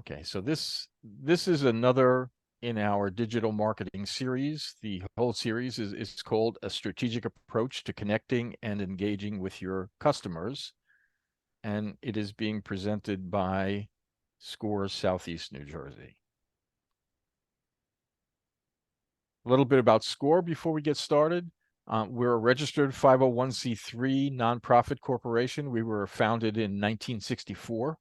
Okay, so this is another in our digital marketing series. The whole series is called A Strategic Approach to Connecting and Engaging with Your Customers, and it is being presented by SCORE Southeast New Jersey. A little bit about SCORE before we get started. We're a registered 501c3 nonprofit corporation. We were founded in 1964.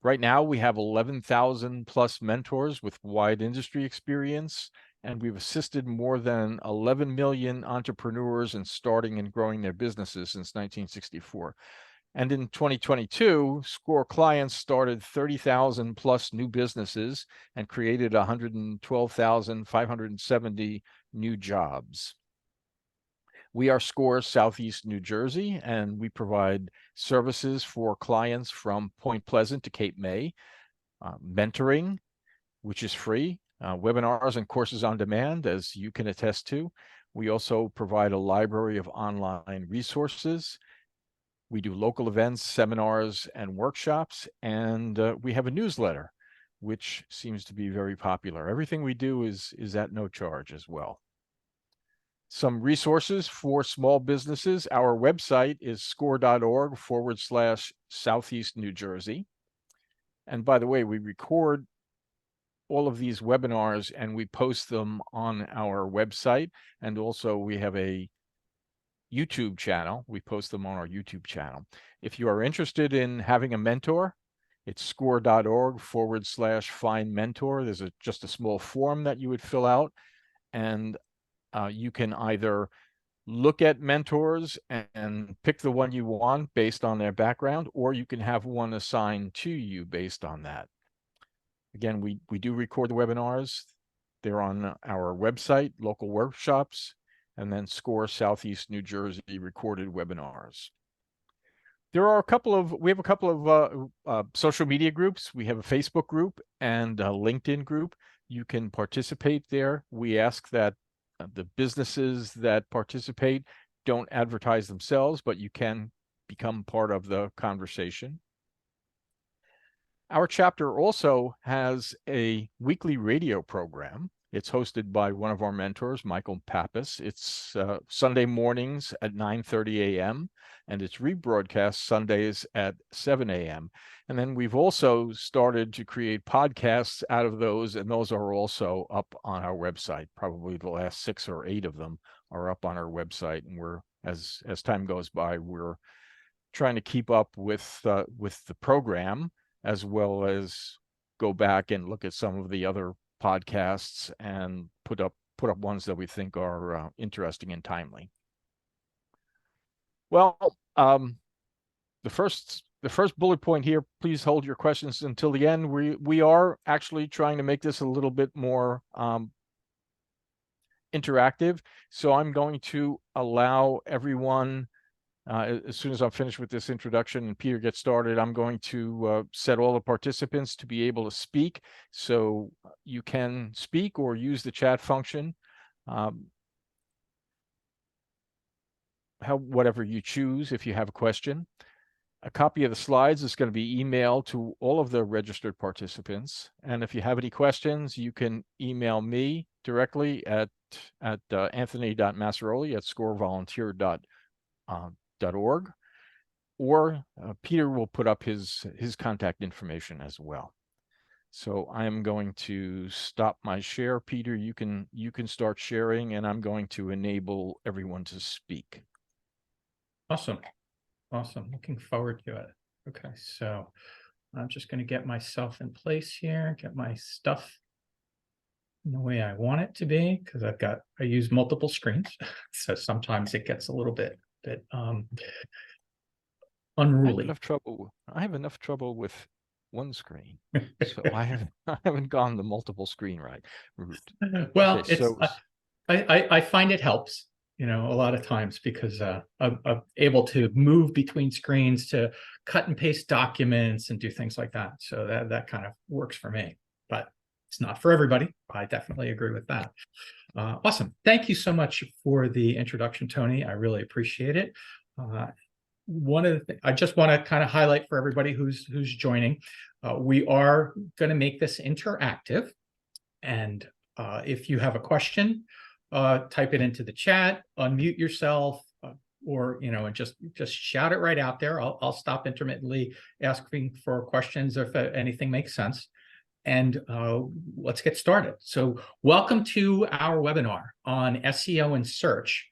Right now, we have 11,000 plus mentors with wide industry experience, and we've assisted more than 11 million entrepreneurs in starting and growing their businesses since 1964. And in 2022, SCORE clients started 30,000 plus new businesses and created 112,570 new jobs. We are SCORE Southeast New Jersey, and we provide services for clients from Point Pleasant to Cape May, mentoring, which is free, webinars and courses on demand, as you can attest to. We also provide a library of online resources. We do local events, seminars, and workshops, and we have a newsletter, which seems to be very popular. Everything we do is at no charge as well. Some resources for small businesses. Our website is score.org/Southeast New Jersey. And by the way, we record all of these webinars and we post them on our website. And also we have a YouTube channel. We post them on our YouTube channel. If you are interested in having a mentor, it's score.org/find mentor. There's just a small form that you would fill out, and you can either look at mentors and pick the one you want based on their background, or you can have one assigned to you based on that. Again, we do record the webinars. They're on our website, local workshops, and then SCORE Southeast New Jersey recorded webinars. We have a couple of social media groups. We have a Facebook group and a LinkedIn group. You can participate there. We ask that the businesses that participate don't advertise themselves, but you can become part of the conversation. Our chapter also has a weekly radio program. It's hosted by one of our mentors, Michael Pappas. It's Sunday mornings at 9:30 a.m. and it's rebroadcast Sundays at 7 a.m. And then we've also started to create podcasts out of those, and those are also up on our website. Probably the last 6 or 8 of them are up on our website, and we're, as time goes by, we're trying to keep up with the program, as well as go back and look at some of the other podcasts and put up ones that we think are interesting and timely. Well, the first bullet point here, please hold your questions until the end. We are actually trying to make this a little bit more interactive. So I'm going to allow everyone, as soon as I'm finished with this introduction and Peter gets started, I'm going to set all the participants to be able to speak. So you can speak or use the chat function, whatever you choose if you have a question. A copy of the slides is going to be emailed to all of the registered participants. And if you have any questions, you can email me directly at anthony.massaroli@scorevolunteer.org, or Peter will put up his contact information as well. So I am going to stop my share. Peter, you can start sharing, and I'm going to enable everyone to speak. Awesome. Looking forward to it. Okay, so I'm just going to get myself in place here, get my stuff in the way I want it to be, because I use multiple screens, so sometimes it gets a little bit unruly. I have enough trouble with one screen, so I haven't gone the multiple screen route. Well, okay, I find it helps, a lot of times, because I'm able to move between screens to cut and paste documents and do things like that. So that kind of works for me, but it's not for everybody. I definitely agree with that. Awesome. Thank you so much for the introduction, Tony. I really appreciate it. one of the things I just want to kind of highlight for everybody who's joining, we are going to make this interactive. And if you have a question, type it into the chat, unmute yourself, or and just shout it right out there. I'll stop intermittently asking for questions if anything makes sense. And let's get started. So welcome to our webinar on SEO and search.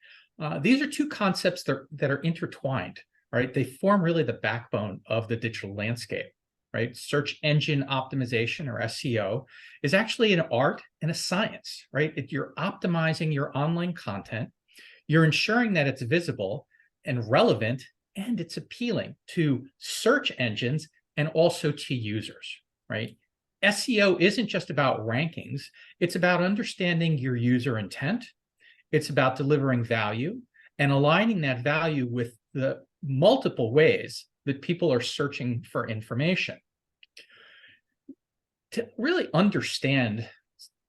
These are two concepts that are intertwined, right? They form really the backbone of the digital landscape, right? Search engine optimization, or SEO, is actually an art and a science, right? You're optimizing your online content. You're ensuring that it's visible and relevant, and it's appealing to search engines and also to users, right? SEO isn't just about rankings. It's about understanding your user intent. It's about delivering value and aligning that value with the multiple ways that people are searching for information. To really understand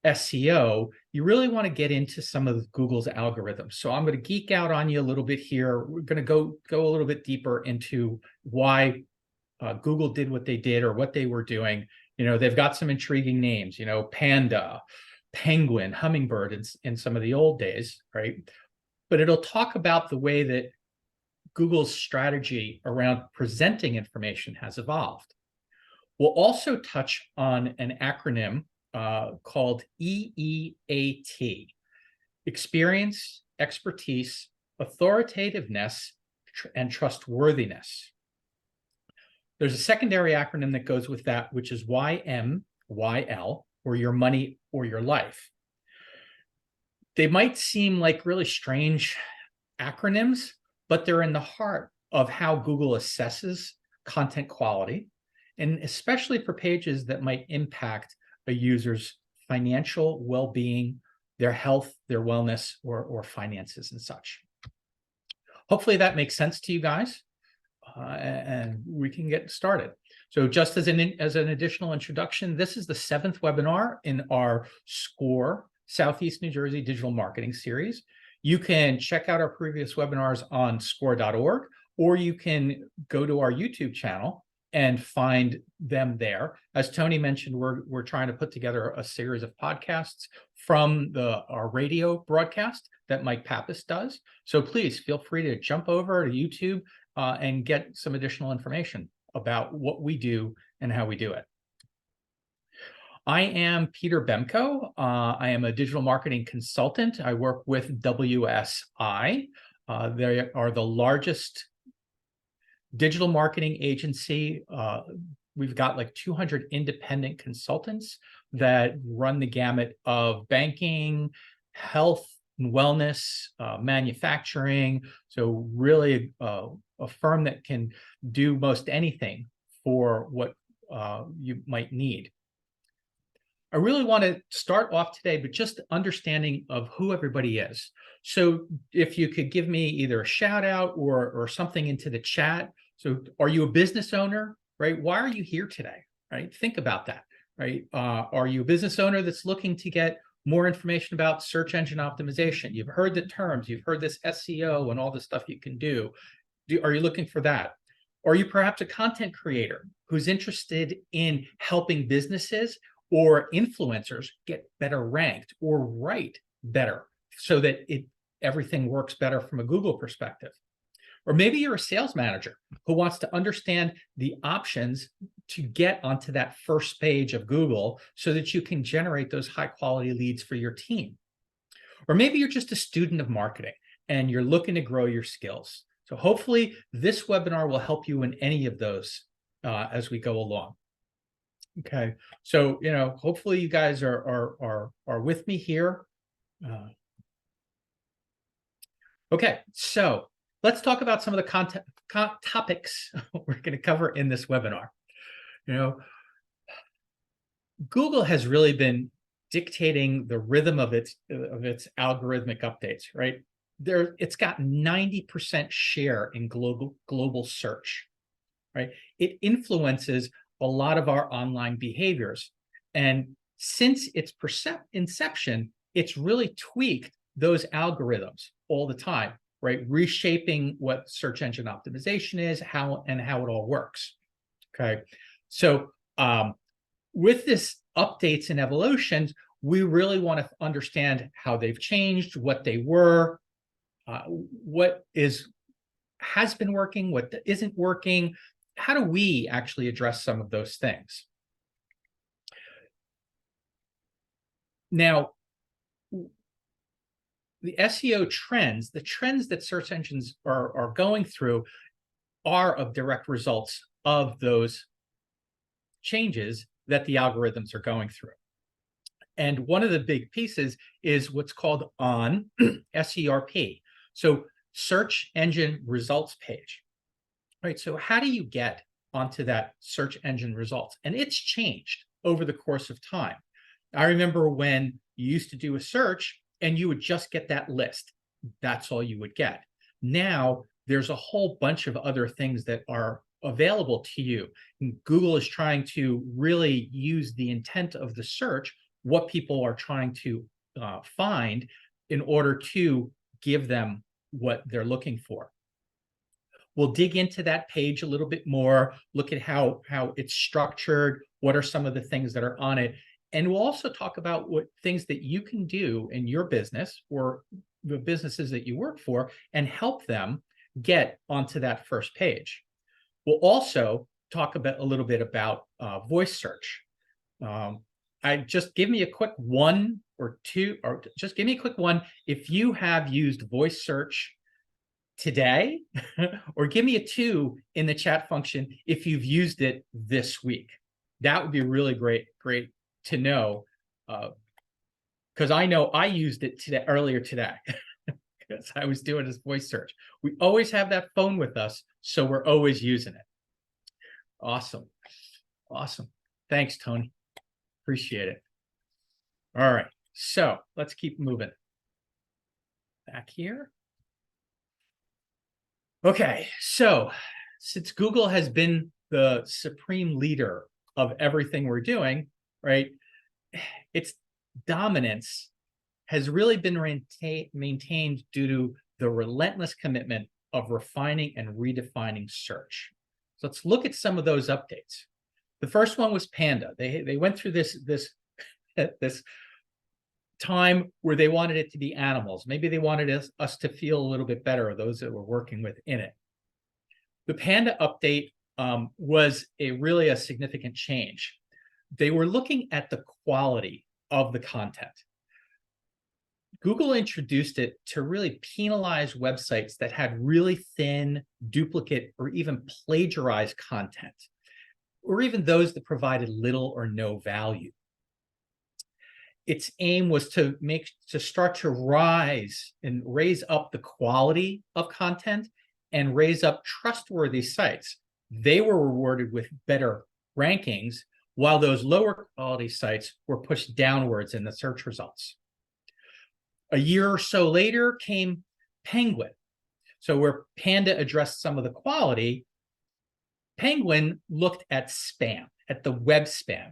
SEO, you really want to get into some of Google's algorithms. So I'm going to geek out on you a little bit here. We're going to go a little bit deeper into why Google did what they did, or what they were doing. They've got some intriguing names, Panda, Penguin, Hummingbird in some of the old days, right? But it'll talk about the way that Google's strategy around presenting information has evolved. We'll also touch on an acronym called EEAT: experience, expertise, authoritativeness, and trustworthiness. There's a secondary acronym that goes with that, which is YMYL, or your money or your life. They might seem like really strange acronyms, but they're in the heart of how Google assesses content quality, and especially for pages that might impact a user's financial well-being, their health, their wellness, or finances and such. Hopefully that makes sense to you guys. And we can get started. So just as an additional introduction, this is the 7th webinar in our SCORE Southeast New Jersey Digital Marketing Series. You can check out our previous webinars on score.org, or you can go to our YouTube channel and find them there. As Tony mentioned, we're trying to put together a series of podcasts from our radio broadcast that Mike Pappas does. So please feel free to jump over to YouTube and get some additional information about what we do and how we do it. I am Peter Bemko. I am a digital marketing consultant. I work with WSI. They are the largest digital marketing agency. We've got like 200 independent consultants that run the gamut of banking, health and wellness, manufacturing. So really a firm that can do most anything for what you might need. I really want to start off today, but just understanding of who everybody is. So if you could give me either a shout out or something into the chat. So are you a business owner, right? Why are you here today, right? Think about that, right? Are you a business owner that's looking to get more information about search engine optimization? You've heard the terms, you've heard this SEO and all the stuff you can do. Are you looking for that? Are you perhaps a content creator who's interested in helping businesses or influencers get better ranked or write better so that everything works better from a Google perspective? Or maybe you're a sales manager who wants to understand the options to get onto that first page of Google so that you can generate those high quality leads for your team. Or maybe you're just a student of marketing and you're looking to grow your skills. So hopefully this webinar will help you in any of those as we go along. Okay, so hopefully you guys are with me here. Okay, so let's talk about some of the topics we're going to cover in this webinar. Google has really been dictating the rhythm of its algorithmic updates, right? It's got 90% share in global search, right? It influences a lot of our online behaviors. And since its inception, it's really tweaked those algorithms all the time. right? Reshaping what search engine optimization is, how it all works. Okay, so with this updates and evolutions, we really want to understand how they've changed, what they were, what has been working, what isn't working. How do we actually address some of those things? Now, the SEO trends, the trends that search engines are going through are of direct results of those changes that the algorithms are going through. And one of the big pieces is what's called on SERP. So search engine results page, right? So how do you get onto that search engine results? And it's changed over the course of time. I remember when you used to do a search and you would just get that list. That's all you would get. Now there's a whole bunch of other things that are available to you. And Google is trying to really use the intent of the search, what people are trying to find, in order to give them what they're looking for. We'll dig into that page a little bit more, look at how it's structured, what are some of the things that are on it. And we'll also talk about what things that you can do in your business or the businesses that you work for and help them get onto that first page. We'll also talk about a little bit about voice search. I just give me a quick one or two, or just give me a quick one if you have used voice search today, or give me a 2 in the chat function if you've used it this week. That would be really great to know, because I know I used it earlier today because I was doing this voice search. We always have that phone with us, so we're always using it. Awesome. Thanks, Tony. Appreciate it. All right, so let's keep moving. Back here. Okay, so since Google has been the supreme leader of everything we're doing, right, its dominance has really been maintained due to the relentless commitment of refining and redefining search. So let's look at some of those updates. The first one was Panda. They went through this time where they wanted it to be animals. Maybe they wanted us to feel a little bit better, those that were working within it. The Panda update was really a significant change. They were looking at the quality of the content. Google introduced it to really penalize websites that had really thin, duplicate, or even plagiarized content, or even those that provided little or no value. Its aim was to start to raise up the quality of content and raise up trustworthy sites. They were rewarded with better rankings, while those lower quality sites were pushed downwards in the search results. A year or so later came Penguin. So where Panda addressed some of the quality, Penguin looked at spam, at the web spam.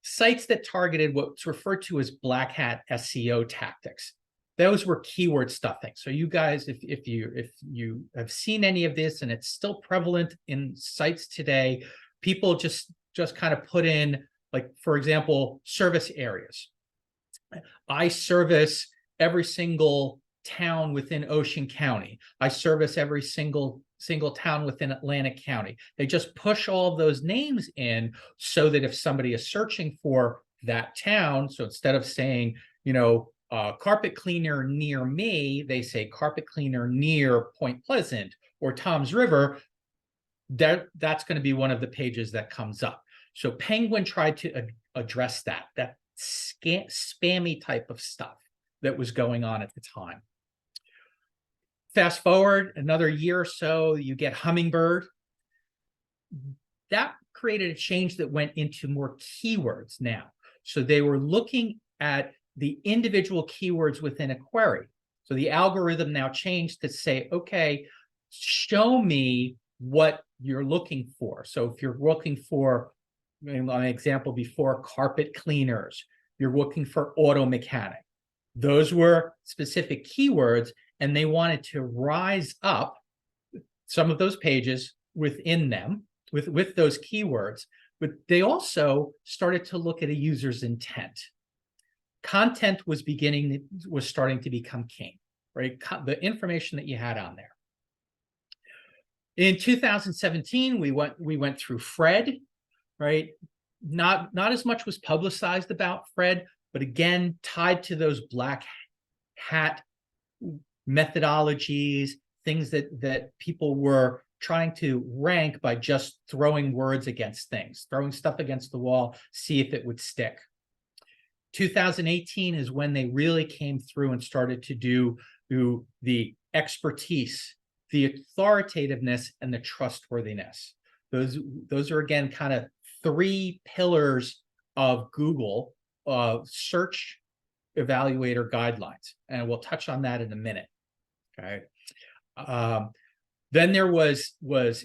Sites that targeted what's referred to as black hat SEO tactics. Those were keyword stuffing. So you guys, if you have seen any of this and it's still prevalent in sites today, people just kind of put in, like, for example, service areas. I service every single town within Ocean County. I service every single town within Atlantic County. They just push all of those names in so that if somebody is searching for that town, so instead of saying, carpet cleaner near me, they say carpet cleaner near Point Pleasant or Tom's River, that's going to be one of the pages that comes up. So Penguin tried to address that spammy type of stuff that was going on at the time. Fast forward another year or so, you get Hummingbird. That created a change that went into more keywords now. So they were looking at the individual keywords within a query. So the algorithm now changed to say, okay, show me what you're looking for. So if you're looking for, an example before, carpet cleaners, you're looking for auto mechanic. Those were specific keywords, and they wanted to rise up some of those pages within them with those keywords, but they also started to look at a user's intent. Content was starting to become king, right? The information that you had on there. In 2017, we went through Fred, right? Not as much was publicized about Fred, but again, tied to those black hat methodologies, things that people were trying to rank by just throwing words against things, throwing stuff against the wall, see if it would stick. 2018 is when they really came through and started to do the expertise, the authoritativeness, and the trustworthiness. Those are, again, kind of three pillars of Google search evaluator guidelines, and we'll touch on that in a minute. Okay. Then there was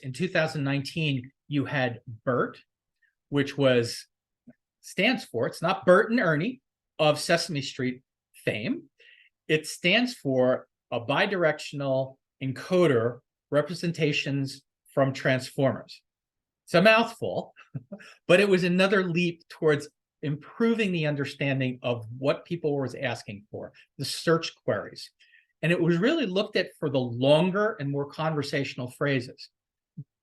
in 2019, you had BERT, which stands for, it's not Bert and Ernie of Sesame Street fame. It stands for a bidirectional encoder representations from transformers. It's a mouthful, but it was another leap towards improving the understanding of what people were asking for, the search queries. And it was really looked at for the longer and more conversational phrases.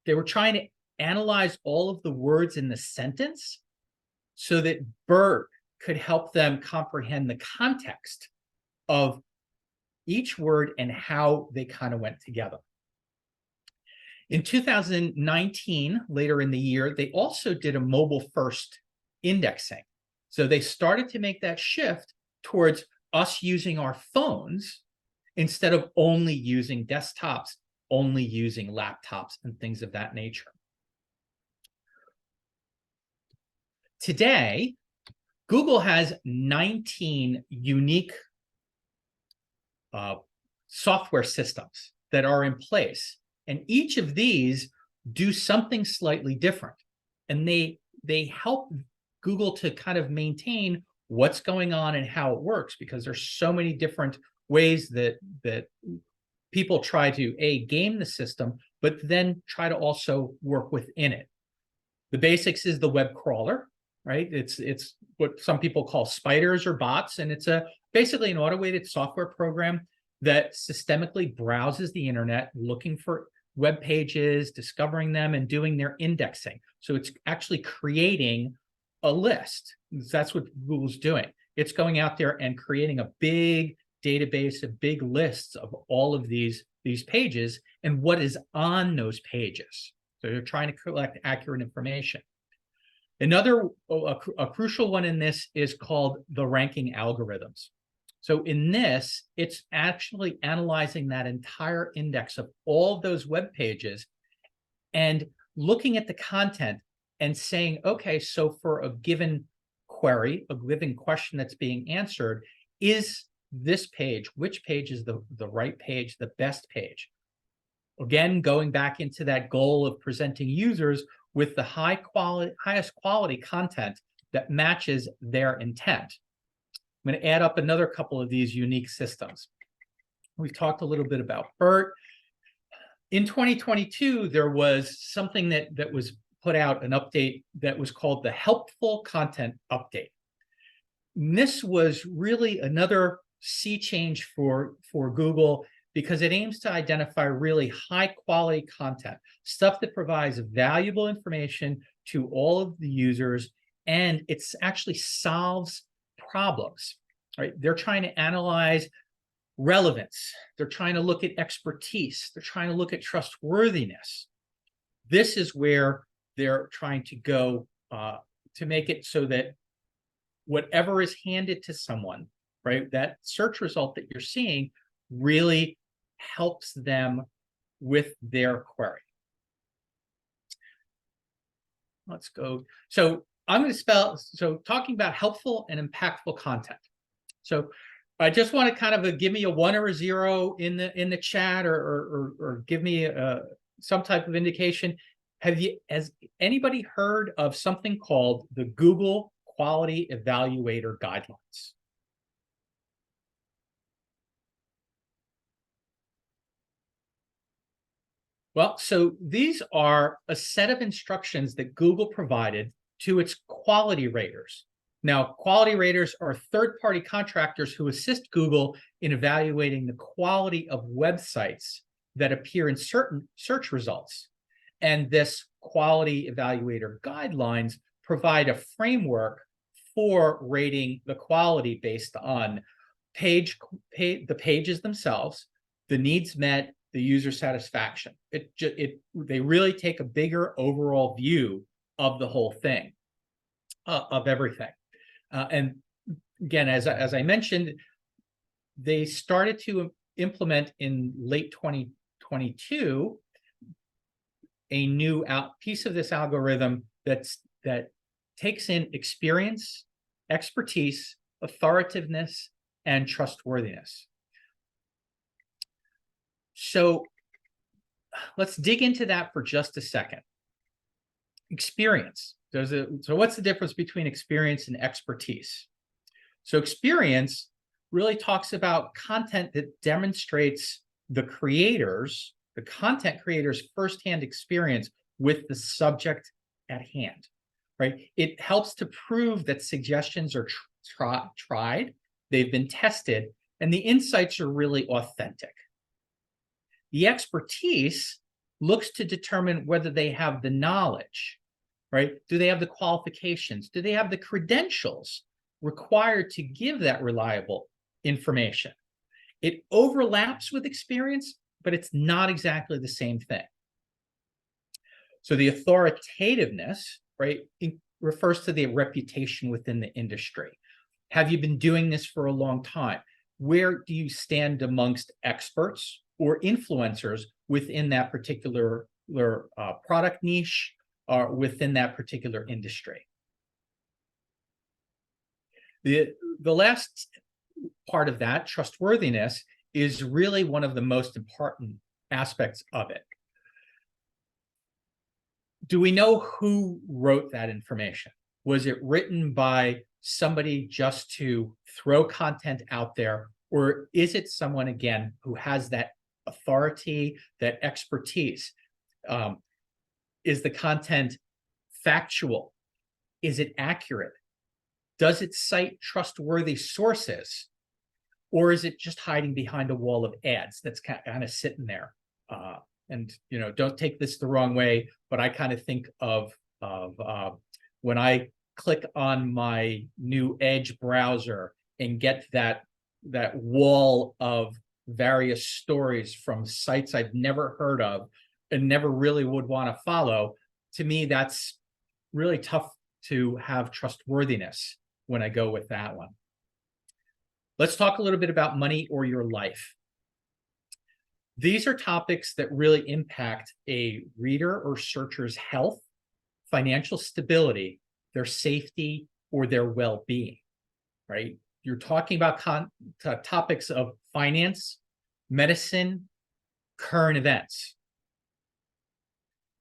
They were trying to analyze all of the words in the sentence so that BERT could help them comprehend the context of each word and how they kind of went together. In 2019, later in the year, they also did a mobile-first indexing. So they started to make that shift towards us using our phones instead of only using desktops, only using laptops, and things of that nature. Today, Google has 19 unique software systems that are in place, and each of these do something slightly different, and they help Google to kind of maintain what's going on and how it works, because there's so many different ways that people try to game the system, but then try to also work within it. The basics is the web crawler, right? It's what some people call spiders or bots, and it's basically an automated software program that systemically browses the internet, looking for web pages, discovering them, and doing their indexing. So it's actually creating a list. That's what Google's doing. It's going out there and creating a big database of big lists of all of these pages and what is on those pages. So they're trying to collect accurate information. Another a crucial one in this is called the ranking algorithms. So in this, it's actually analyzing that entire index of all of those web pages and looking at the content and saying, okay, so for a given query, a given question that's being answered, is this page, which page is the right page, the best page? Again, going back into that goal of presenting users with the highest quality content that matches their intent. I'm going to add up another couple of these unique systems. We've talked a little bit about BERT. In 2022, there was something that was put out, an update that was called the Helpful Content Update. And this was really another sea change for Google, because it aims to identify really high quality content, stuff that provides valuable information to all of the users, and it actually solves problems, right? They're trying to analyze relevance. They're trying to look at expertise. They're trying to look at trustworthiness. This is where they're trying to go to make it so that whatever is handed to someone, right, that search result that you're seeing really helps them with their query. Let's go. So I'm going to talking about helpful and impactful content. So I just want to kind of give me a 1 or a 0 in the chat, or give me some type of indication. Has anybody heard of something called the Google Quality Evaluator Guidelines? Well, so these are a set of instructions that Google provided to its quality raters. Now, quality raters are third-party contractors who assist Google in evaluating the quality of websites that appear in certain search results. And this quality evaluator guidelines provide a framework for rating the quality based on the pages themselves, the needs met, the user satisfaction. They really take a bigger overall view of the whole thing, of everything. And again, as I mentioned, they started to implement in late 2022 a new piece of this algorithm that takes in experience, expertise, authoritativeness, and trustworthiness. So let's dig into that for just a second. Experience. So what's the difference between experience and expertise? So experience really talks about content that demonstrates the content creators' firsthand experience with the subject at hand, right? It helps to prove that suggestions are tried, they've been tested, and the insights are really authentic. The expertise looks to determine whether they have the knowledge, right? Do they have the qualifications? Do they have the credentials required to give that reliable information? It overlaps with experience, but it's not exactly the same thing. So the authoritativeness, right, refers to the reputation within the industry. Have you been doing this for a long time? Where do you stand amongst experts or influencers within that particular product niche or within that particular industry? The last part of that, trustworthiness, is really one of the most important aspects of it. Do we know who wrote that information? Was it written by somebody just to throw content out there, or is it someone, again, who has that authority, that expertise? Is the content factual? Is it accurate? Does it cite trustworthy sources? Or is it just hiding behind a wall of ads that's kind of sitting there? And don't take this the wrong way, but I kind of think of when I click on my new Edge browser and get that wall of various stories from sites I've never heard of and never really would want to follow. To me, that's really tough to have trustworthiness when I go with that one. Let's talk a little bit about money or your life. These are topics that really impact a reader or searcher's health, financial stability, their safety, or their well-being, right? You're talking about topics of finance, medicine, current events.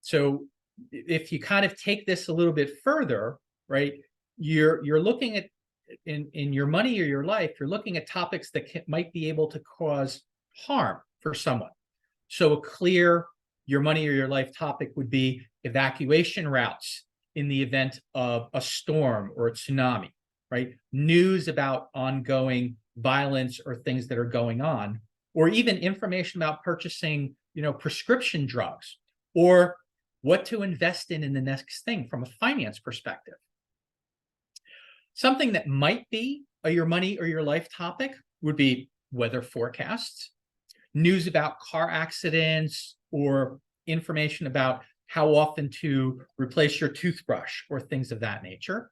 So if you kind of take this a little bit further, right, you're looking at in your money or your life, you're looking at topics that might be able to cause harm for someone. So a clear your money or your life topic would be evacuation routes in the event of a storm or a tsunami, right? News about ongoing violence or things that are going on, or even information about purchasing, prescription drugs, or what to invest in the next thing from a finance perspective. Something that might be your money or your life topic would be weather forecasts, news about car accidents, or information about how often to replace your toothbrush or things of that nature.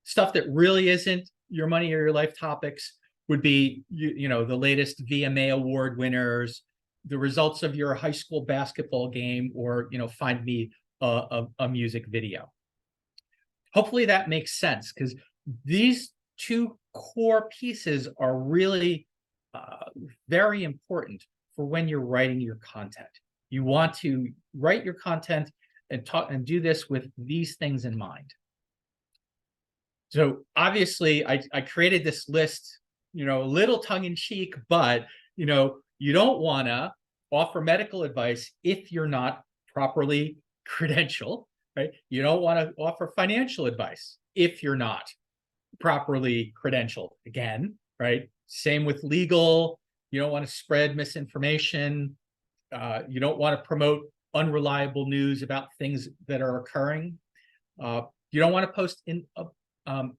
Stuff that really isn't your money or your life topics would be, the latest VMA award winners, the results of your high school basketball game, or, find me a music video. Hopefully that makes sense, because these two core pieces are really very important for when you're writing your content. You want to write your content and do this with these things in mind. So obviously I created this list, a little tongue in cheek, but you don't want to offer medical advice if you're not properly credentialed, right? You don't want to offer financial advice if you're not properly credentialed. Again, right? Same with legal. You don't want to spread misinformation. You don't want to promote unreliable news about things that are occurring. You don't want to post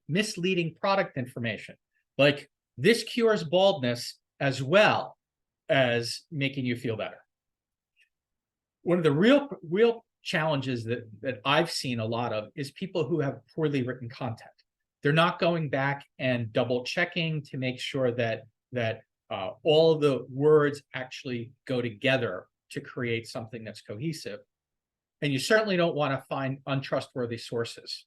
misleading product information, like this cures baldness as well as making you feel better. One of the real challenges that I've seen a lot of is people who have poorly written content. They're not going back and double checking to make sure that all of the words actually go together to create something that's cohesive. And you certainly don't want to find untrustworthy sources.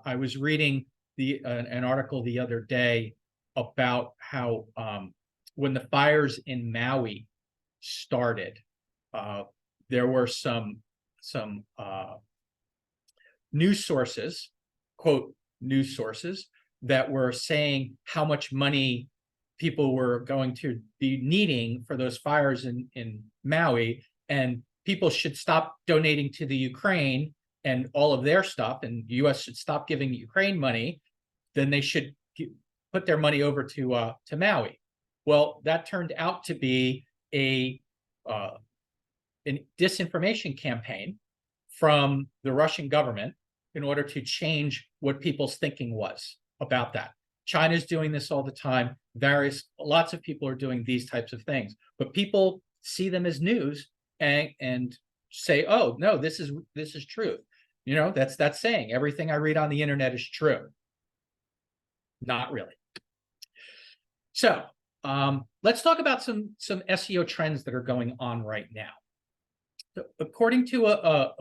I was reading an article the other day about how when the fires in Maui started, there were some news sources, quote, news sources, that were saying how much money people were going to be needing for those fires in Maui, and people should stop donating to the Ukraine and all of their stuff, and the U.S. should stop giving Ukraine money. Then they should put their money over to Maui. Well, that turned out to be a disinformation campaign from the Russian government in order to change what people's thinking was about that. China's doing this all the time. Lots of people are doing these types of things, but people see them as news and say, "Oh no, this is truth." You know, that's that saying, everything I read on the internet is true. Not really. So let's talk about some SEO trends that are going on right now. So, according to a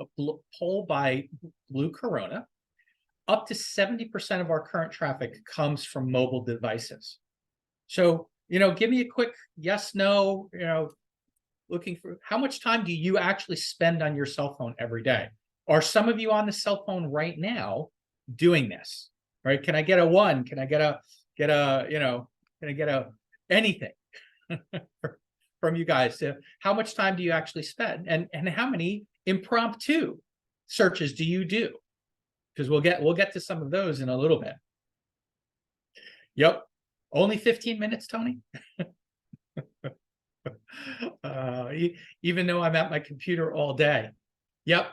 poll by Blue Corona, up to 70% of our current traffic comes from mobile devices. So, give me a quick yes, no, looking for how much time do you actually spend on your cell phone every day? Are some of you on the cell phone right now doing this? Right? Can I get a 1? Can I get a anything from you guys? How much time do you actually spend? And how many impromptu searches do you do? Because we'll get to some of those in a little bit. Yep. Only 15 minutes, Tony? Even though I'm at my computer all day. Yep.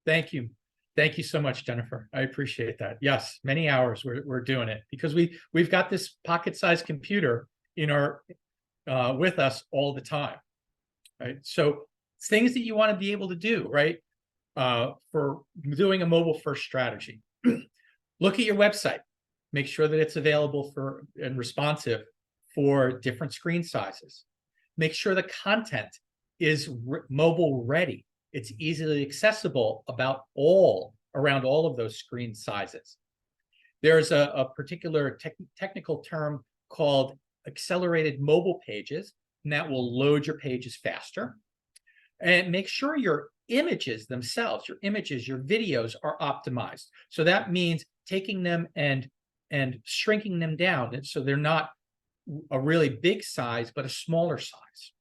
Thank you. Thank you so much, Jennifer. I appreciate that. Yes, many hours we're doing it because we've got this pocket-sized computer in our with us all the time, right? So things that you want to be able to do, right? For doing a mobile-first strategy. Look at your website. Make sure that it's available for and responsive for different screen sizes. Make sure the content is mobile ready. It's easily accessible around all of those screen sizes. There's a particular technical term called accelerated mobile pages, and that will load your pages faster. And make sure your images themselves, your videos are optimized. So that means taking them and shrinking them down, and so they're not a really big size, but a smaller size,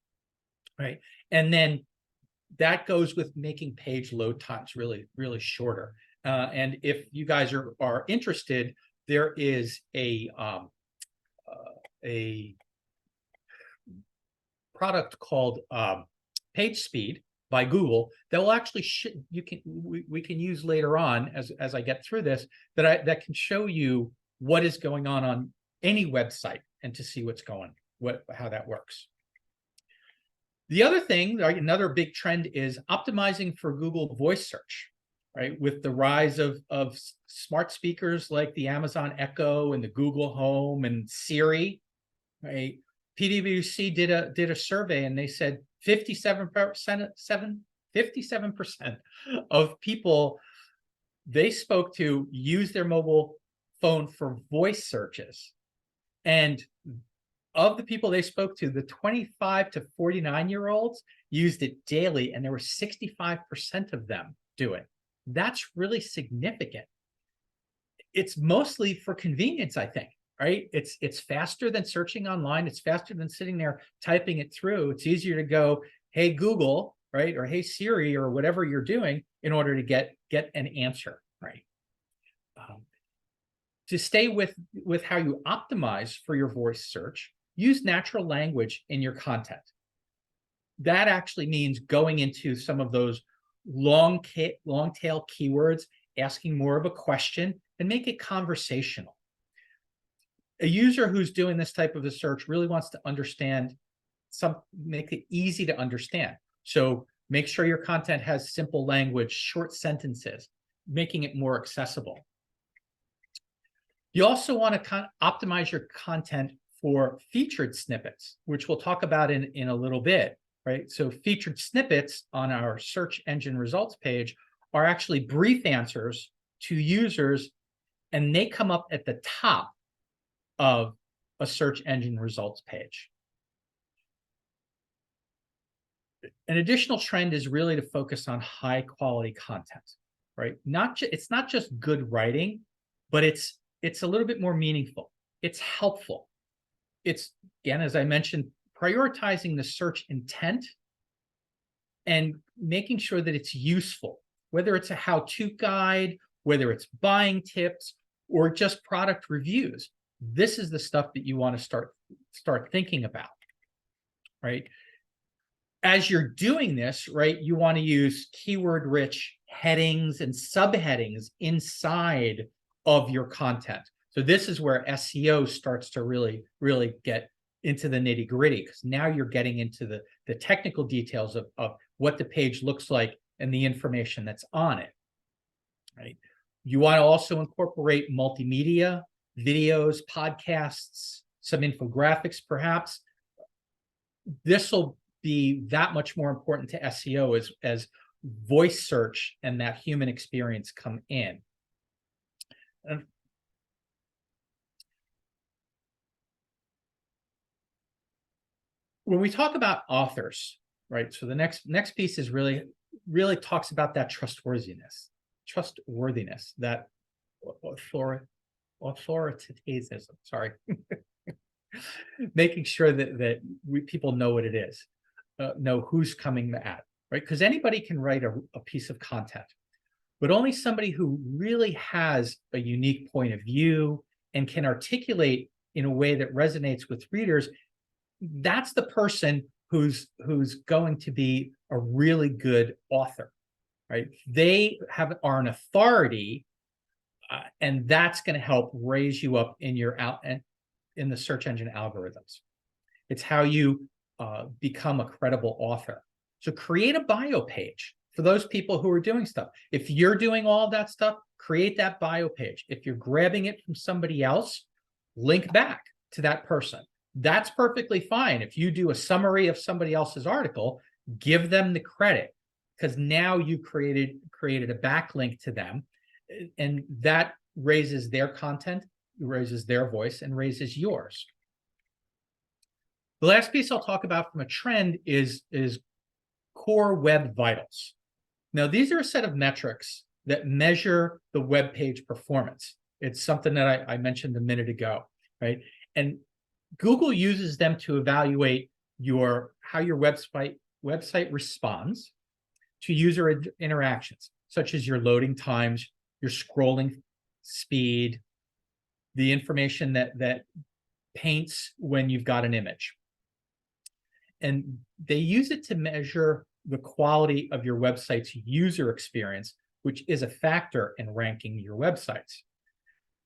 right? And then that goes with making page load times really, really shorter. And if you guys are interested, there is a product called Page Speed by Google that will actually we can use later on as I get through this, that can show you what is going on any website and to see how that works. The other thing, another big trend, is optimizing for Google voice search, right? With the rise of smart speakers like the Amazon Echo and the Google Home and Siri, right? PwC did a survey and they said 57% of people they spoke to use their mobile phone for voice searches. And of the people they spoke to, the 25 to 49-year-olds used it daily, and there were 65% of them do it. That's really significant. It's mostly for convenience, I think, right? It's faster than searching online. It's faster than sitting there typing it through. It's easier to go, hey Google, right, or hey Siri, or whatever you're doing in order to get an answer, right? To stay with how you optimize for your voice search, use natural language in your content. That actually means going into some of those long tail keywords, asking more of a question, and make it conversational. A user who's doing this type of a search really wants to understand make it easy to understand. So make sure your content has simple language, short sentences, making it more accessible. You also want to optimize your content for featured snippets, which we'll talk about in a little bit, right? So featured snippets on our search engine results page are actually brief answers to users, and they come up at the top of a search engine results page. An additional trend is really to focus on high quality content, right? It's not just good writing, but it's a little bit more meaningful. It's helpful. It's, again, as I mentioned, prioritizing the search intent and making sure that it's useful, whether it's a how-to guide, whether it's buying tips, or just product reviews. This is the stuff that you want to start thinking about, right? As you're doing this, right, you want to use keyword-rich headings and subheadings inside of your content. So this is where SEO starts to really get into the nitty-gritty, because now you're getting into the technical details of what the page looks like and the information that's on it, right? You want to also incorporate multimedia, videos, podcasts, some infographics, perhaps. This will be that much more important to SEO as voice search and that human experience come in. And when we talk about authors, right? So the next piece is really talks about that trustworthiness, that authoritatism. Sorry, making sure that people know what it is, know who's coming at, right? Because anybody can write a piece of content, but only somebody who really has a unique point of view and can articulate in a way that resonates with readers, that's the person who's going to be a really good author, right? They are an authority, and that's going to help raise you up in in the search engine algorithms. It's how you become a credible author. So create a bio page for those people who are doing stuff. If you're doing all that stuff, create that bio page. If you're grabbing it from somebody else, link back to that person. That's perfectly fine. If you do a summary of somebody else's article, give them the credit, because now you created a backlink to them, and that raises their content, raises their voice, and raises yours. The last piece I'll talk about from a trend is core web vitals. Now, these are a set of metrics that measure the web page performance. It's something that I mentioned a minute ago, right? And Google uses them to evaluate how your website responds to user interactions, such as your loading times, your scrolling speed, the information that paints when you've got an image. And they use it to measure the quality of your website's user experience, which is a factor in ranking your websites.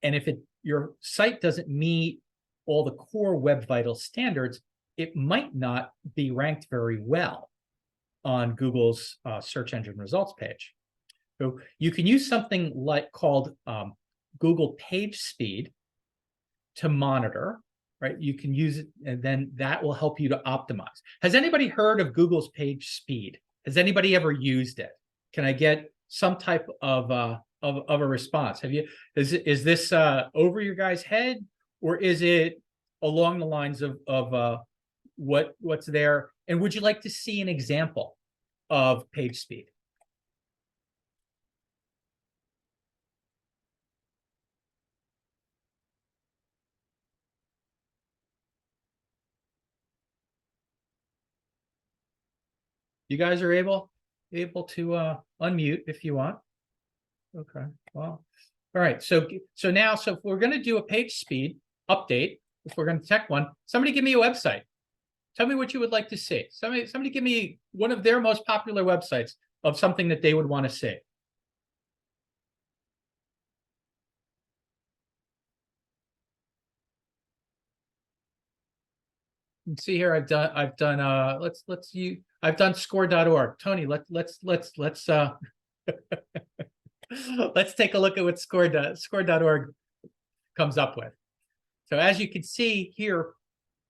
And if your site doesn't meet all the core web vital standards, it might not be ranked very well on Google's search engine results page. So you can use something called Google Page Speed to monitor, right? You can use it, and then that will help you to optimize. Has anybody heard of Google's Page Speed? Has anybody ever used it? Can I get some type of a response? Is this over your guys' head, or is it along the lines of what's there? And would you like to see an example of page speed? You guys are able to unmute if you want. Okay, well, all right. So now, if we're going to do a page speed update, if we're going to check one, somebody give me a website. Tell me what you would like to see. Somebody give me one of their most popular websites of something that they would want to see. You can see here I've done I've done score.org. Tony, let's let's take a look at what score.org comes up with. So as you can see here,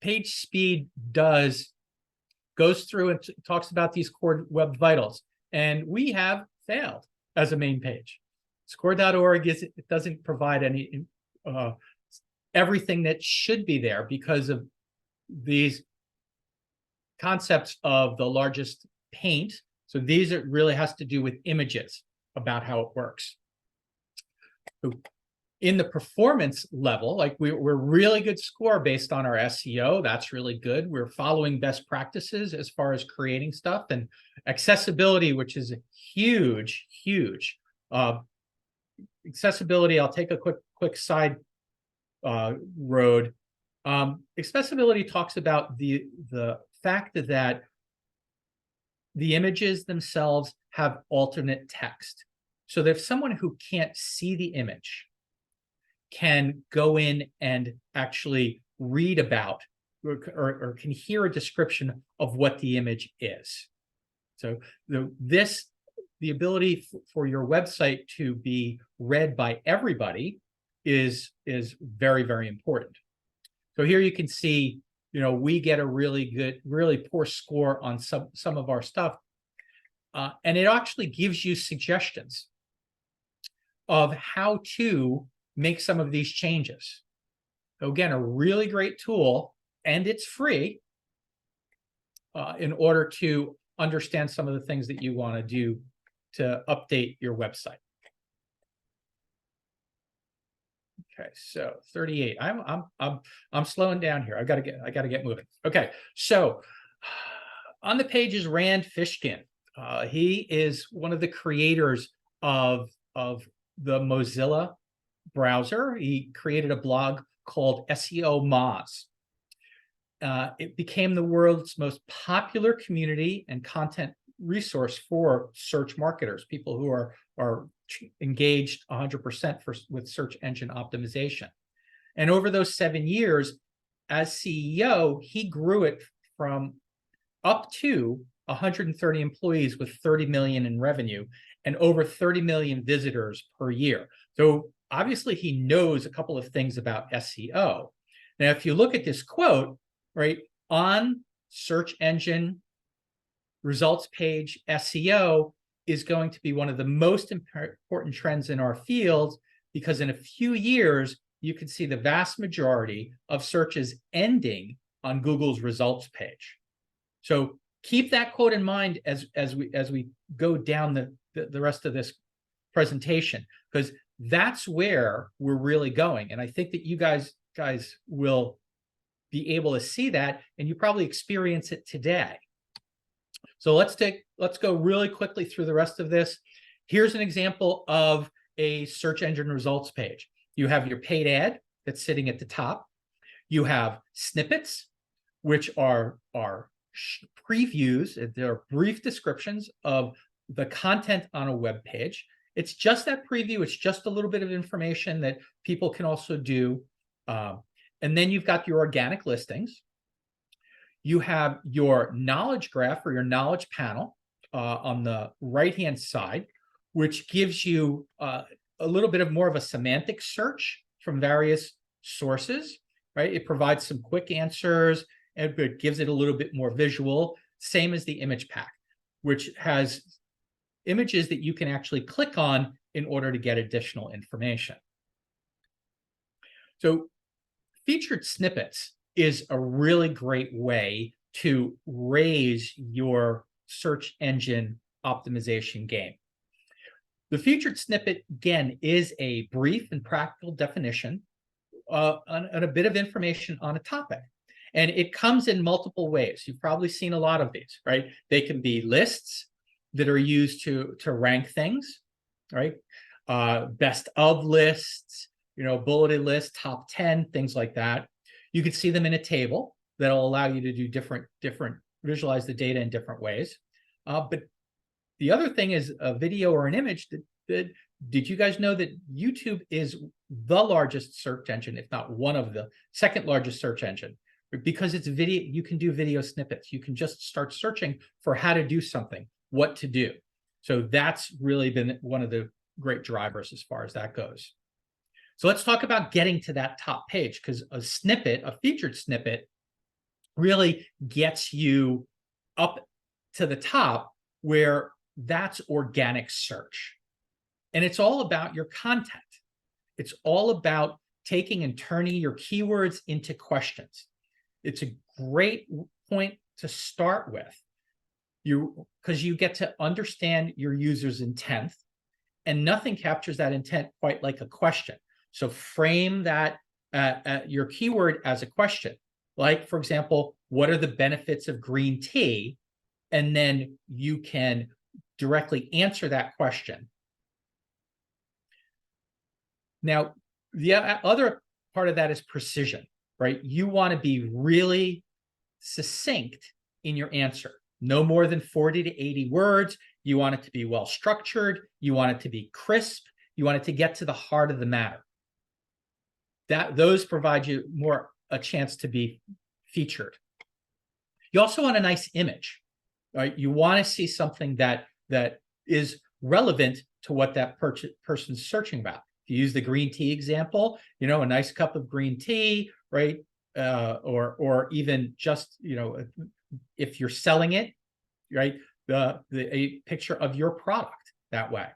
page speed goes through and talks about these core web vitals, and we have failed as a main page. Score.org it doesn't provide any everything that should be there because of these concepts of the largest paint. So these really has to do with images about how it works. In the performance level, like we're really good score based on our SEO. That's really good. We're following best practices as far as creating stuff, and accessibility, which is huge. Accessibility, I'll take a quick side road. Accessibility talks about the fact that the images themselves have alternate text. So that if someone who can't see the image can go in and actually read about or can hear a description of what the image is. So the ability for your website to be read by everybody is very, very important. So here you can see, we get a really poor score on some of our stuff. And it actually gives you suggestions of how to make some of these changes. So again, a really great tool, and it's free in order to understand some of the things that you want to do to update your website. Okay, so 38. I'm slowing down here. I gotta get moving. Okay, so on the page is Rand Fishkin. He is one of the creators of the Mozilla browser. He created a blog called SEO Moz. It became the world's most popular community and content resource for search marketers, people who are engaged 100% with search engine optimization. And over those 7 years, as CEO, he grew it from up to 130 employees with 30 million in revenue and over 30 million visitors per year. So obviously he knows a couple of things about SEO. Now, if you look at this quote, right, on search engine results page, SEO is going to be one of the most important trends in our field, because in a few years, you can see the vast majority of searches ending on Google's results page. So keep that quote in mind as we go down the rest of this presentation, because that's where we're really going. And I think that you guys will be able to see that, and you probably experience it today. So let's go really quickly through the rest of this. Here's an example of a search engine results page. You have your paid ad that's sitting at the top. You have snippets, which are previews. They're brief descriptions of the content on a web page. It's just that preview. It's just a little bit of information that people can also do. And then you've got your organic listings. You have your knowledge graph or your knowledge panel on the right-hand side, which gives you a little bit of more of a semantic search from various sources, right? It provides some quick answers, and it gives it a little bit more visual, same as the image pack, which has images that you can actually click on in order to get additional information. So featured snippets is a really great way to raise your search engine optimization game. The featured snippet, again, is a brief and practical definition and a bit of information on a topic. And it comes in multiple ways. You've probably seen a lot of these, right? They can be lists that are used to rank things, right? Best of lists, bulleted lists, top 10, things like that. You could see them in a table that'll allow you to do different visualize the data in different ways. But the other thing is a video or an image. Did you guys know that YouTube is the largest search engine, if not one of the second largest search engine? Because it's video, you can do video snippets. You can just start searching for how to do something, what to do. So that's really been one of the great drivers as far as that goes. So let's talk about getting to that top page, because a snippet, a featured snippet, really gets you up to the top, where that's organic search. And it's all about your content. It's all about taking and turning your keywords into questions. It's a great point to start with, because you get to understand your user's intent, and nothing captures that intent quite like a question. So frame that your keyword as a question. Like, for example, what are the benefits of green tea? And then you can directly answer that question. Now, the other part of that is precision, right? You want to be really succinct in your answer. No more than 40 to 80 words. You want it to be well structured. You want it to be crisp. You want it to get to the heart of the matter. Those provide you more a chance to be featured. You also want a nice image, right? You want to see something that is relevant to what that person's searching about. If you use the green tea example, a nice cup of green tea, right? Or even just, if you're selling it, right? A picture of your product that way.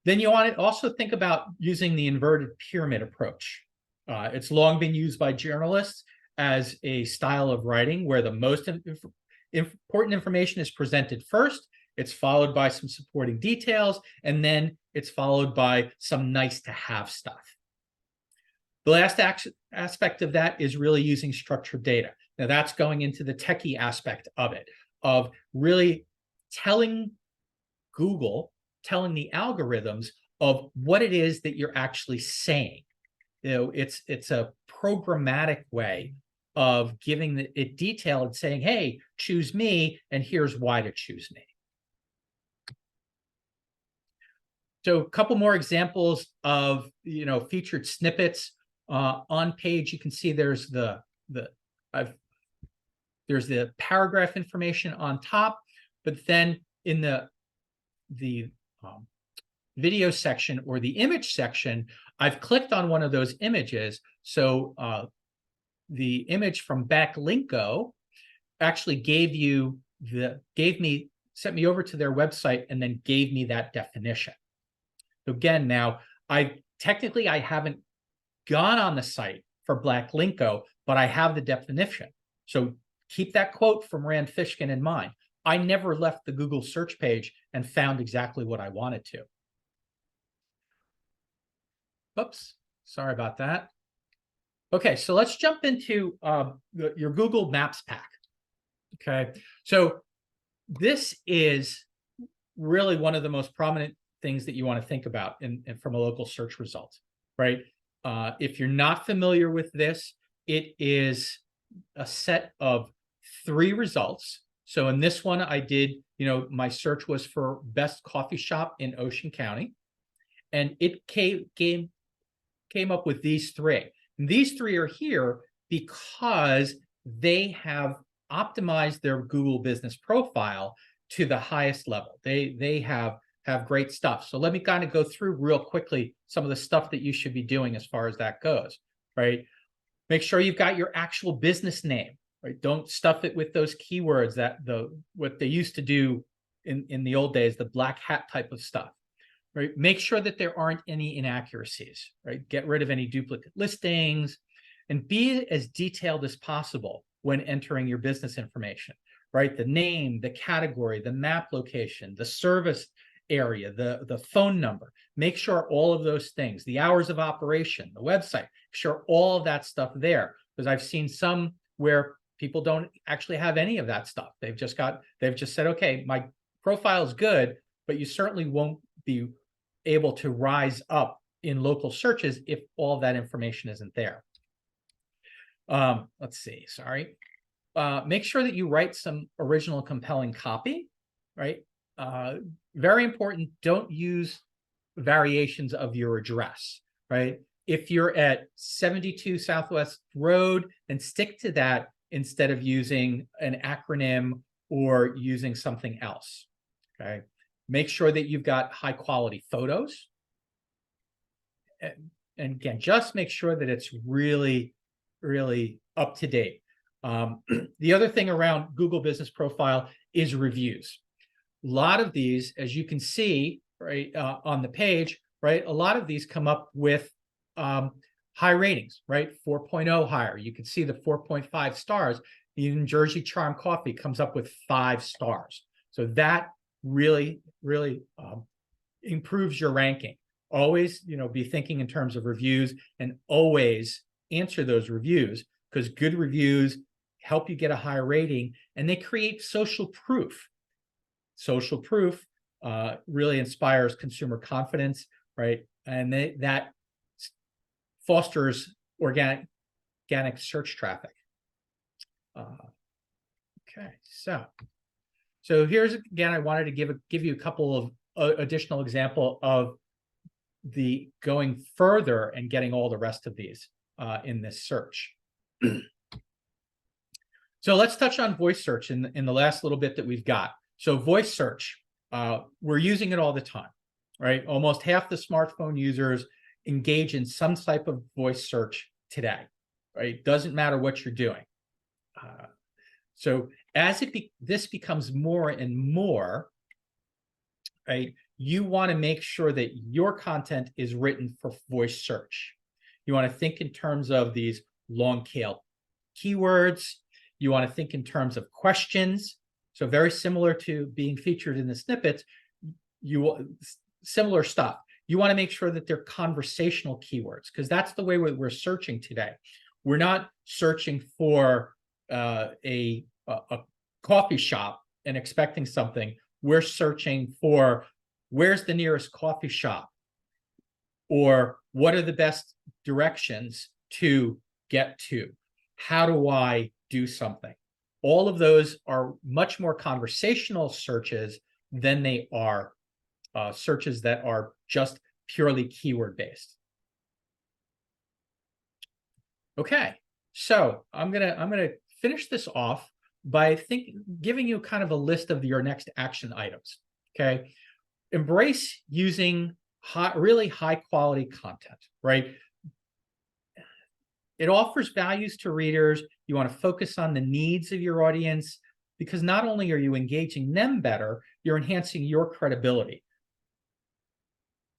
Then you want to also think about using the inverted pyramid approach. It's long been used by journalists as a style of writing where the most important information is presented first. It's followed by some supporting details, and then it's followed by some nice to have stuff. The last aspect of that is really using structured data. Now that's going into the techie aspect of it, of really telling Google, telling the algorithms of what it is that you're actually saying. It's a programmatic way of giving it detail and saying, hey, choose me, and here's why to choose me. So a couple more examples of featured snippets. On page, you can see there's there's the paragraph information on top, but then in the video section or the image section, I've clicked on one of those images. So the image from Backlinko actually sent me over to their website and then gave me that definition. So again, now I haven't gone on the site for Backlinko, but I have the definition. So keep that quote from Rand Fishkin in mind. I never left the Google search page and found exactly what I wanted to. Oops, sorry about that. Okay, so let's jump into your Google Maps pack. Okay, so this is really one of the most prominent things that you want to think about from a local search result, right? If you're not familiar with this, it is a set of 3 results. So in this one, I did, my search was for best coffee shop in Ocean County, and it came up with these 3. And these 3 are here because they have optimized their Google business profile to the highest level. They have great stuff. So let me kind of go through real quickly some of the stuff that you should be doing as far as that goes, right? Make sure you've got your actual business name, right? Don't stuff it with those keywords what they used to do in the old days, the black hat type of stuff, right? Make sure that there aren't any inaccuracies, right? Get rid of any duplicate listings and be as detailed as possible when entering your business information, right? The name, the category, the map location, the service area, the phone number. Make sure all of those things, the hours of operation, the website, make sure all of that stuff there. because I've seen some where people don't actually have any of that stuff. They've just said, okay, my profile is good, but you certainly won't be able to rise up in local searches if all that information isn't there. Let's see, sorry. Make sure that you write some original compelling copy, right? Very important, don't use variations of your address, right? If you're at 72 Southwest Road, then stick to that instead of using an acronym or using something else, okay? Make sure that you've got high quality photos. And again, just make sure that it's really, really up to date. The other thing around Google Business Profile is reviews. A lot of these, as you can see, right, on the page, right, a lot of these come up with high ratings, right, 4.0 higher. You can see the 4.5 stars. Even Jersey Charm Coffee comes up with 5 stars. So that really, really improves your ranking. Always, be thinking in terms of reviews, and always answer those reviews, because good reviews help you get a higher rating, and they create social proof. Social proof really inspires consumer confidence, right? And that fosters organic search traffic. Okay, so here's, again, I wanted to give you a couple of additional example of the going further and getting all the rest of these in this search. So let's touch on voice search in the last little bit that we've got. So voice search, we're using it all the time, right? Almost half the smartphone users engage in some type of voice search today, right? Doesn't matter what you're doing. So as this becomes more and more, right, you want to make sure that your content is written for voice search. You want to think in terms of these long tail keywords. You want to think in terms of questions. So very similar to being featured in the snippets, similar stuff. You want to make sure that they're conversational keywords, because that's the way we're searching today. We're not searching for a coffee shop and expecting something. We're searching for where's the nearest coffee shop, or what are the best directions to get to? How do I do something? All of those are much more conversational searches than they are searches that are just purely keyword based. Okay, so I'm gonna finish this off by giving you kind of a list of your next action items. Okay, embrace using really high quality content, right? It offers values to readers. You want to focus on the needs of your audience, because not only are you engaging them better, you're enhancing your credibility.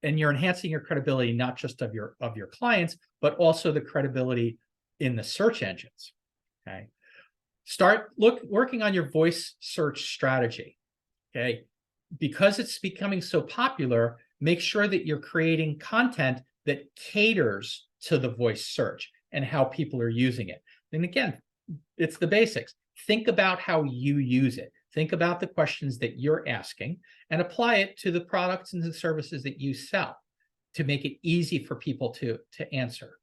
And you're enhancing your credibility not just of your clients, but also the credibility in the search engines. Okay. Start working on your voice search strategy. Okay. Because it's becoming so popular, make sure that you're creating content that caters to the voice search and how people are using it. And again, it's the basics. Think about how you use it. Think about the questions that you're asking and apply it to the products and the services that you sell to make it easy for people to answer.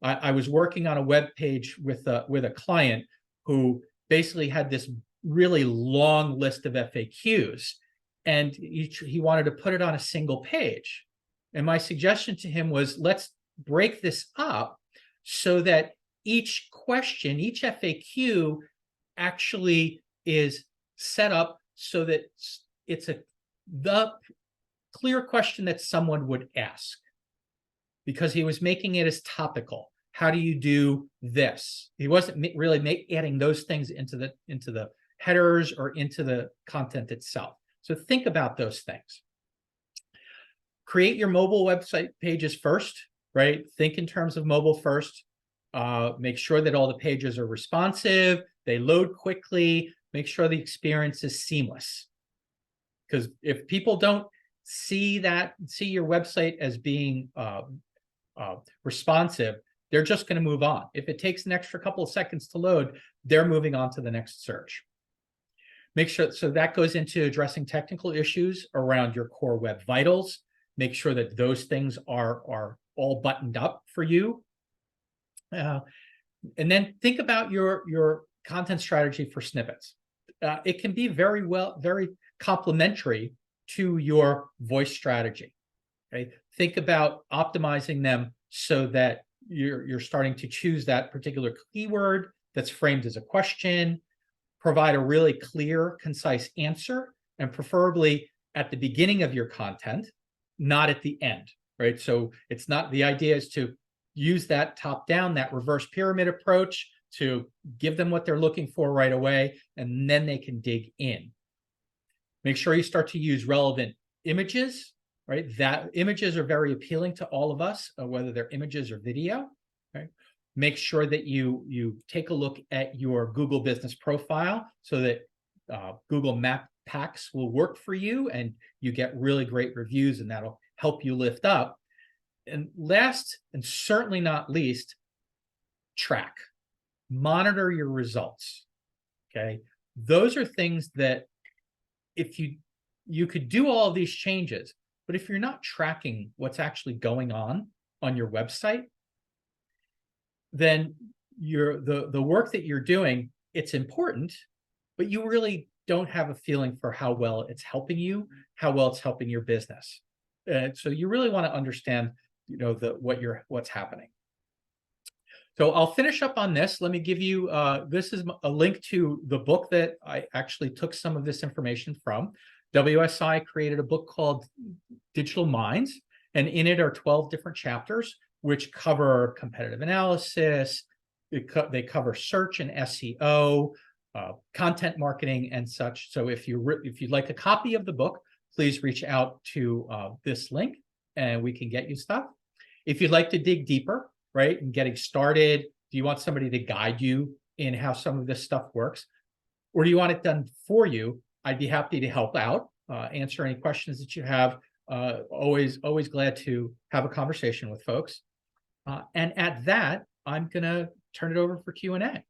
I was working on a web page with a client who basically had this really long list of FAQs, and he wanted to put it on a single page. And my suggestion to him was, let's break this up so that each question, each FAQ actually is set up so that it's the clear question that someone would ask, because he was making it as topical. How do you do this? He wasn't really adding those things into the headers or into the content itself. So think about those things. Create your mobile website pages first, right? Think in terms of mobile first. Make sure that all the pages are responsive, they load quickly, make sure the experience is seamless. Because if people don't see your website as being responsive, they're just going to move on. If it takes an extra couple of seconds to load, they're moving on to the next search. Make sure, so that goes into addressing technical issues around your core web vitals. Make sure that those things are all buttoned up for you. And then think about your content strategy for snippets. It can be very complementary to your voice strategy. Okay, think about optimizing them so that you're starting to choose that particular keyword that's framed as a question, provide a really clear, concise answer, and preferably at the beginning of your content, not at the end, right? So it's not, the idea is to use that top down, that reverse pyramid approach to give them what they're looking for right away, and then they can dig in. Make sure you start to use relevant images, right? That images are very appealing to all of us, whether they're images or video, right? Make sure that you take a look at your Google business profile so that Google Map Packs will work for you and you get really great reviews, and that'll help you lift up. And last, and certainly not least, track. Monitor your results, okay? Those are things that if you could do all of these changes, but if you're not tracking what's actually going on your website, then the work that you're doing, it's important, but you really don't have a feeling for how well it's helping you, how well it's helping your business. So you really want to understand, what's happening. So I'll finish up on this. Let me give you, this is a link to the book that I actually took some of this information from. WSI created a book called Digital Minds, and in it are 12 different chapters, which cover competitive analysis, they cover search and SEO, content marketing and such. So if you'd like a copy of the book, please reach out to this link and we can get you stuff. If you'd like to dig deeper, right, and getting started, do you want somebody to guide you in how some of this stuff works? Or do you want it done for you? I'd be happy to help out, answer any questions that you have. Always glad to have a conversation with folks. And at that, I'm going to turn it over for Q&A.